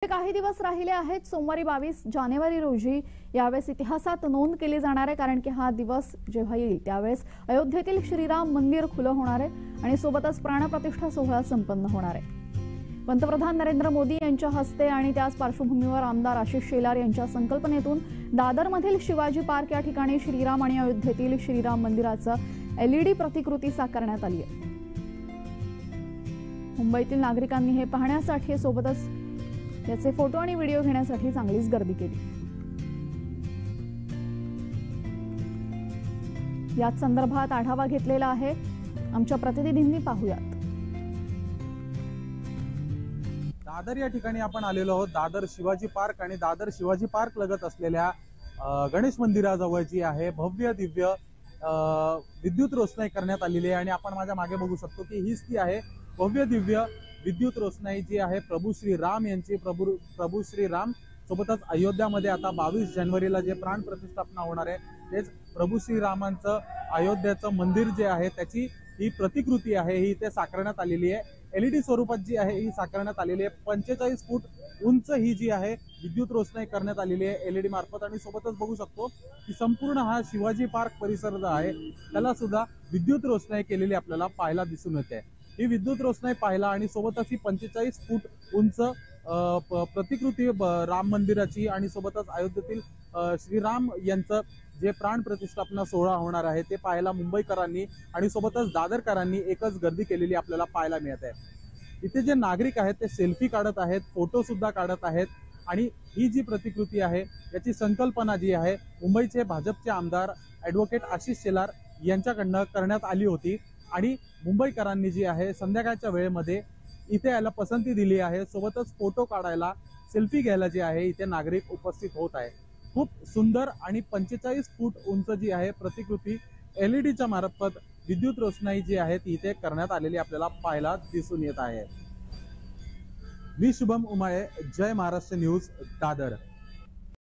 काही दिवस राहिले आहेत। सोमवारी 22 जानेवारी रोजी यावेळेस इतिहासात नोंद केली जाणार आहे, कारण की हा दिवस जेव्हा येईल त्यावेळेस अयोध्येतील श्रीराम मंदिर खुलं होणार आहे आणि सोबतच प्राणप्रतिष्ठा सोहळा संपन्न होणार आहे। पंतप्रधान नरेंद्र मोदी यांच्या हस्ते आणि त्याच पार्श्वभूमीवर आमदार आशिष शेलार यांच्या संकल्पनेतून दादरमधील शिवाजी पार्क या ठिकाणी श्रीराम आणि अयोध्येतील श्रीराम मंदिराचं LED प्रतिकृती साकारण्यात आली आहे। मुंबईतील नागरिकांनी हे पाहण्यासाठी सोबतच याचे फोटो आणि व्हिडिओ घेण्यासाठी चांगलीच गर्दी केली। याच संदर्भात आढावा घेतलेला आहे आमच्या प्रतिनिधींनी, पाहूयात। दादर या ठिकाणी आपण आलेलो आहोत। दादर शिवाजी पार्क आणि दादर शिवाजी पार्क लगत असलेल्या गणेश मंदिराजवळची आहे भव्य दिव्य विद्युत रोषणाई करण्यात आलेली आहे आणि आपण माझ्या मागे बघू शकतो की हीच ती आहे भव्य दिव्य विद्युत रोषणाई जी आहे प्रभू श्री राम यांची। प्रभू श्री राम सोबतच अयोध्यामध्ये आता 22 जानेवारीला जे प्राण प्रतिष्ठापना होणार आहे तेच प्रभू श्री रामांचं अयोध्याचं मंदिर जे आहे त्याची ही प्रतिकृती आहे, ही इथे साकारण्यात आलेली आहे। LED स्वरूपात जी आहे ही साकारण्यात आलेली आहे। 45 फूट उंच ही जी आहे विद्युत रोषणाई करण्यात आलेली आहे LED मार्फत आणि सोबतच बघू शकतो की संपूर्ण हा शिवाजी पार्क परिसर जो आहे त्याला सुद्धा विद्युत रोषणाई केलेली आपल्याला पाहायला दिसून येते। ही विद्युत रोषणाई पाहायला आणि सोबतच ही 45 फूट उंच प्रतिकृती राम मंदिराची आणि सोबतच अयोध्येतील श्रीराम यांचं जे प्राण प्रतिष्ठापना सोहळा होणार आहे ते पाहायला मुंबईकरांनी आणि सोबतच दादरकरांनी एकच गर्दी केलेली आपल्याला पाहायला मिळत आहे। इथे जे नागरिक आहेत ते सेल्फी काढत आहेत, फोटो सुद्धा काढत आहेत आणि ही जी प्रतिकृती आहे याची संकल्पना जी आहे मुंबईचे भाजपचे आमदार ॲडव्होकेट आशिष शेलार यांच्याकडनं करण्यात आली होती आणि मुंबईकरांनी जी आहे संध्याकाळच्या वेळेमध्ये इथे यायला पसंती दिली आहे। सोबतच फोटो काढायला, सेल्फी घ्यायला जे आहे इथे नागरिक उपस्थित होत आहे। खूप सुंदर आणि 45 फूट उंच जी आहे प्रतिकृती LEDच्या मार्फत विद्युत रोषणाई जी आहे ती इथे करण्यात आलेली आपल्याला पाहायला दिसून येत आहे। मी शुभम उमाळे, जय महाराष्ट्र न्यूज, दादर।